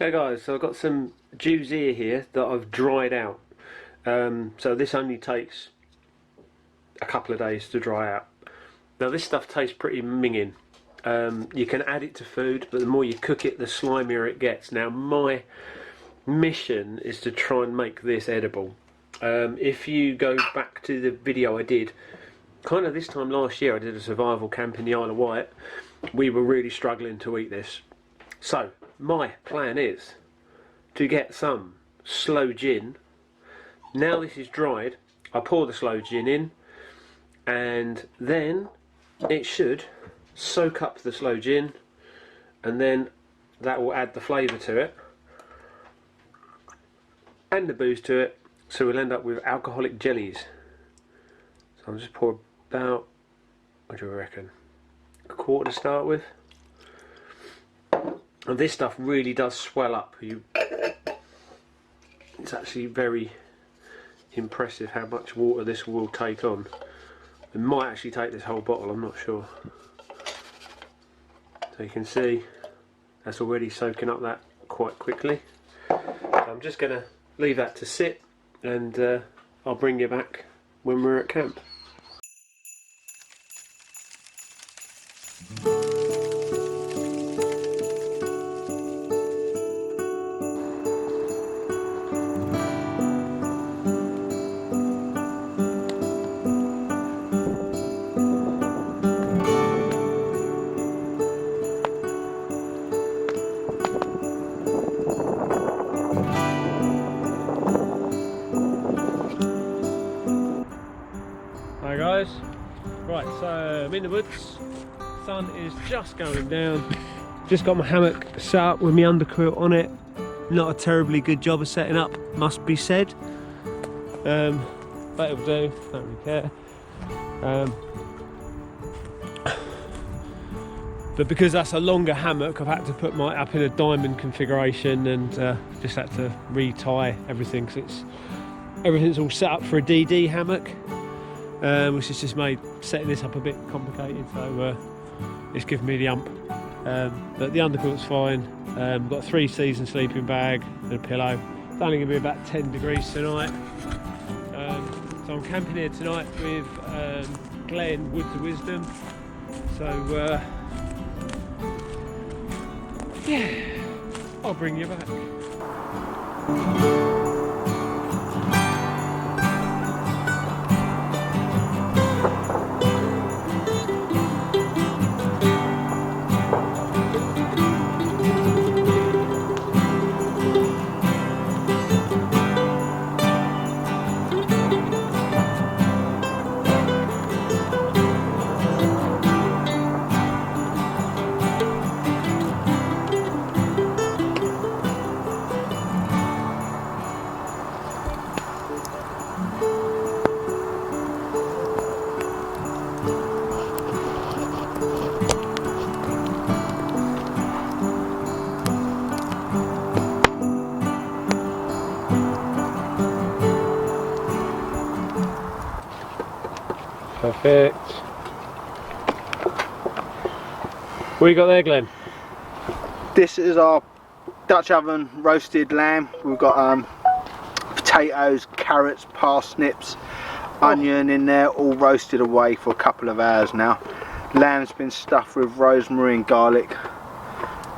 Okay guys, so I've got some Jew's ear here that I've dried out. So this only takes a couple of days to dry out. Now this stuff tastes pretty minging. You can add it to food, but the more you cook it, the slimier it gets. Now my mission is to try and make this edible. If you go back to the video I did, kind of this time last year, I did a survival camp in the Isle of Wight. We were really struggling to eat this. So my plan is to get some Sloe Gin. Now this is dried, I pour the Sloe Gin in, and then it should soak up the Sloe Gin, and then that will add the flavour to it and the booze to it, so we'll end up with alcoholic jellies. So I'll just pour about, what do you reckon, a quarter to start with. And this stuff really does swell up. It's actually very impressive how much water this will take on. It might actually take this whole bottle, I'm not sure. So you can see that's already soaking up that quite quickly. So I'm just going to leave that to sit, and I'll bring you back when we're at camp. Hi guys, right, so I'm in the woods, sun is just going down, just got my hammock set up with my underquilt on it. Not a terribly good job of setting up, must be said, but it'll do, don't really care. But because that's a longer hammock, I've had to put mine up in a diamond configuration, and just had to re-tie everything, because everything's all set up for a DD hammock. Which has just made setting this up a bit complicated, so it's given me the ump. But the underquilt's fine. Got a 3-season sleeping bag and a pillow. It's only going to be about 10 degrees tonight. So I'm camping here tonight with Glenn, Woods of Wisdom. So yeah, I'll bring you back. Perfect. What you got there, Glenn? This is our Dutch oven roasted lamb. We've got potatoes, carrots, parsnips, onion in there, all roasted away for a couple of hours now. Lamb's been stuffed with rosemary and garlic,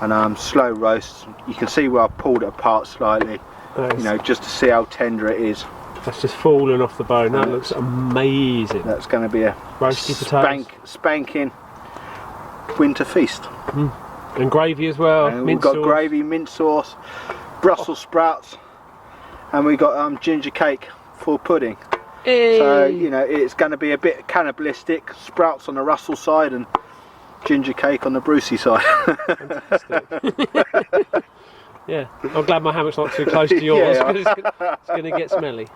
and slow roast. You can see where I've pulled it apart slightly, nice. You know, just to see how tender it is. That's just falling off the bone. That looks amazing. That's going to be a roasty potatoes, spanking winter feast. And gravy as well. And we've got gravy, mint sauce, Brussels sprouts, and we got ginger cake for pudding. Hey. So you know, it's going to be a bit cannibalistic. Sprouts on the Russell side and ginger cake on the Brucey side. Fantastic. Yeah, I'm glad my hammock's not too close to yours, because it's going to get smelly.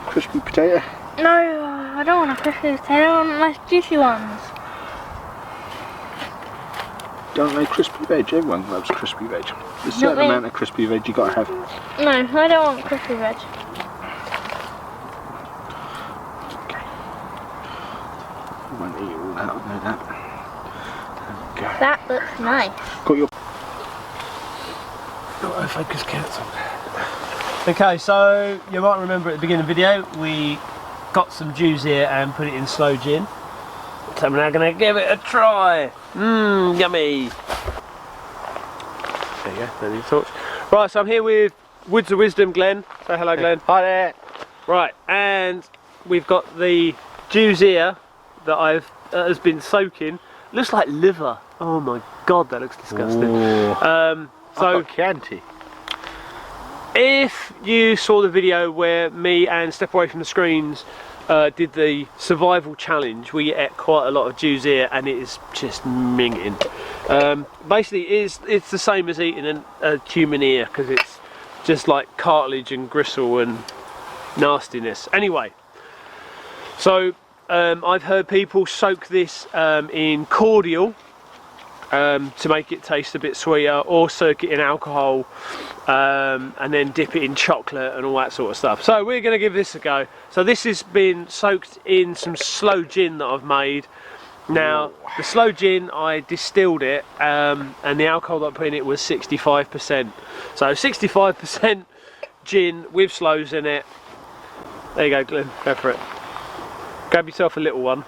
Crispy potato? No, I don't want a crispy potato, I want nice juicy ones. Don't like crispy veg? Everyone loves crispy veg. There's a certain amount of crispy veg you got to have. No, I don't want crispy veg. Okay. I won't eat all that, I know that. That looks nice. Got your Focus cancelled. Okay, so you might remember at the beginning of the video we got some juice here and put it in Sloe Gin. So we're now going to give it a try. Mmm, yummy. There you go, don't need a torch. Right, so I'm here with Woods of Wisdom, Glenn. Say hello, Glenn. Hi there. Right, and we've got the juice here that has been soaking. Looks like liver. Oh my god, that looks disgusting. So Chianti. if you saw the video where me and Step Away from the Screens did the survival challenge, we ate quite a lot of juice here and it is just minging. Basically it's the same as eating a human ear because it's just like cartilage and gristle and nastiness. Anyway, so I've heard people soak this in cordial to make it taste a bit sweeter, or soak it in alcohol and then dip it in chocolate and all that sort of stuff. So we're going to give this a go. So this has been soaked in some Sloe Gin that I've made. Now the Sloe Gin, I distilled it and the alcohol that I put in it was 65%. So 65% gin with sloes in it. There you go, Glenn, go for it. Grab yourself a little one.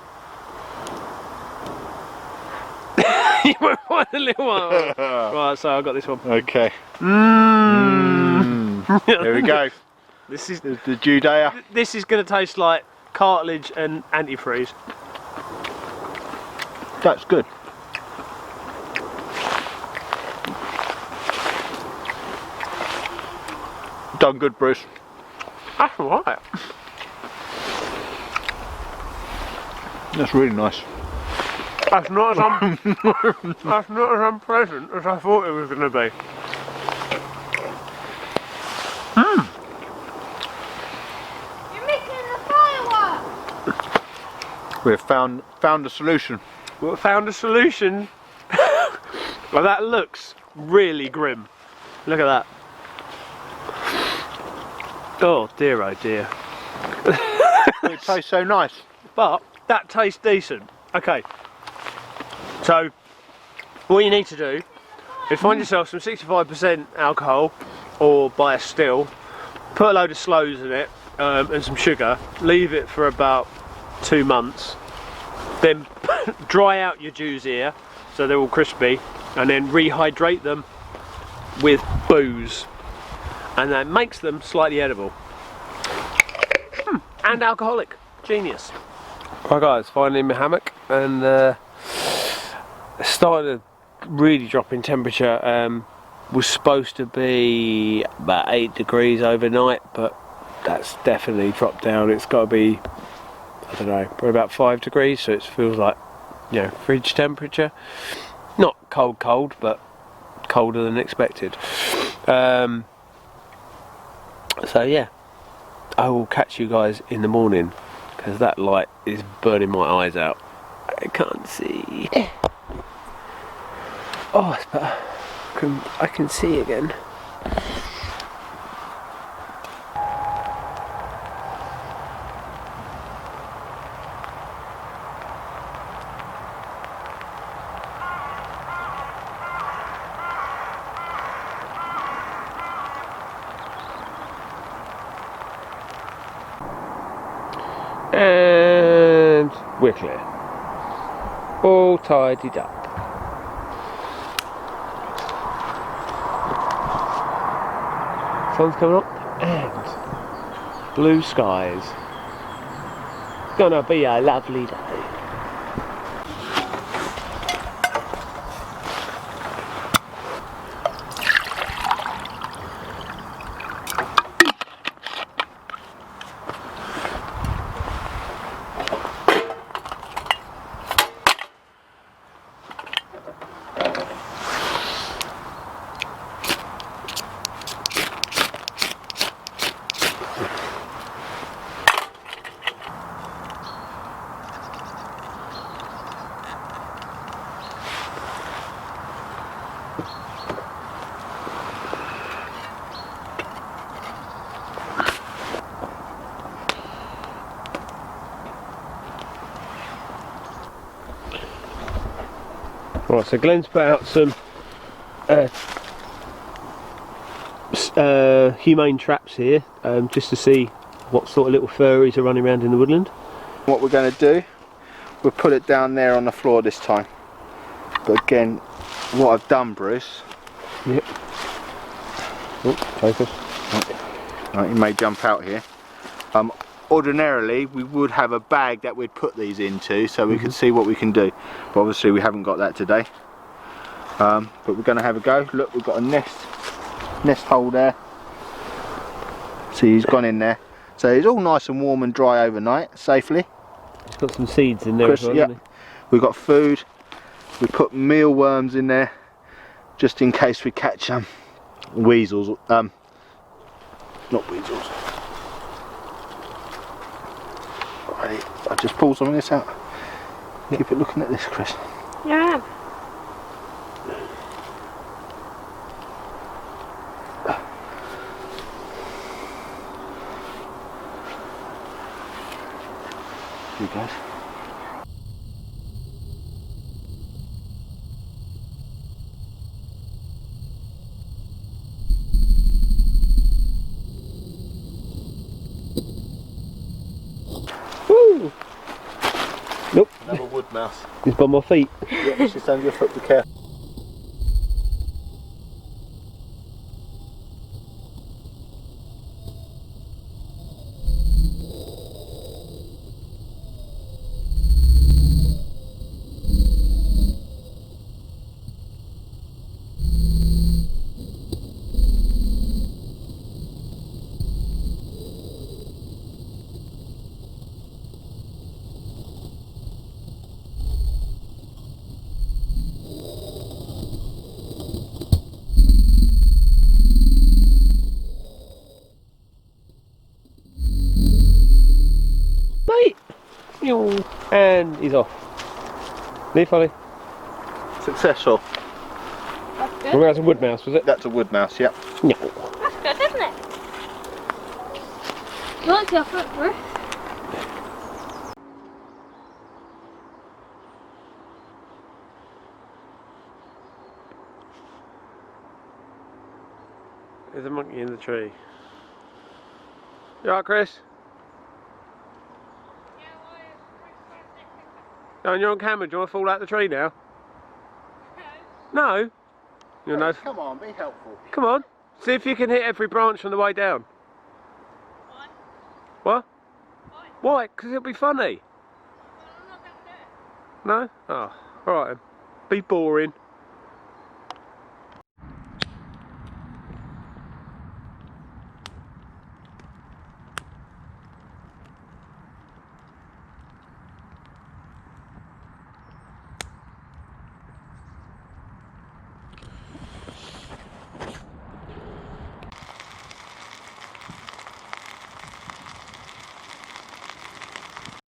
You won't find a little one. Right, so I got this one. Okay. Mmm. There we go. This is the Judea. This is going to taste like cartilage and antifreeze. That's good. Done good, Bruce. That's alright. That's really nice. That's not as that's not as unpleasant as I thought it was going to be. You're making the fireworks! We've found a solution. We found a solution. Well, that looks really grim. Look at that. Oh dear, oh dear. It tastes so nice. But that tastes decent. Okay. So, what you need to do is find yourself some 65% alcohol, or buy a still, put a load of sloes in it and some sugar, leave it for about 2 months, then dry out your juice here so they're all crispy, and then rehydrate them with booze, and that makes them slightly edible. And alcoholic. Genius. Right guys, finally in my hammock, and started to really drop in temperature. Was supposed to be about 8 degrees overnight, but that's definitely dropped down. It's got to be, I don't know, probably about 5 degrees, so it feels like, you know, fridge temperature. Not cold cold, but colder than expected. So yeah, I will catch you guys in the morning, because that light is burning my eyes out. I can't see. Oh, it's better. I can see again. And we're clear. All tidied up. Sun's coming up and blue skies. Gonna be a lovely day. Right, so Glenn's put out some humane traps here, just to see what sort of little furries are running around in the woodland. What we're going to do, we'll put it down there on the floor this time. But again, what I've done, Bruce. Yep. Oh, focus. Right, you may jump out here. Ordinarily, we would have a bag that we'd put these into, so we could see what we can do. But obviously, we haven't got that today. But we're going to have a go. Look, we've got a nest hole there. See, he's gone in there. So it's all nice and warm and dry overnight, safely. It's got some seeds in there as well, hasn't it? We've got food. We put mealworms in there, just in case we catch weasels. Not weasels. Right, I'll just pull some of this out. Keep it looking at this, Chris. Yeah. Here he goes. Woo! Nope. Another wood mouse. He's by my feet. Yeah, it's just under your foot, be careful. Mate! And he's off. Leave, Ollie. Successful. That's Well, good. that's a wood mouse, was it? That's a wood mouse, yep. No. That's good, isn't it? You want your foot, Bruce? There's a monkey in the tree. You alright, Chris? Oh, and you're on camera. Do you want to fall out the tree now? No? You're no. Come on, be helpful. Come on. See if you can hit every branch on the way down. Why? What? Why? Why? Because it'll be funny. I'm not going to do it. No? Oh, alright then. Be boring.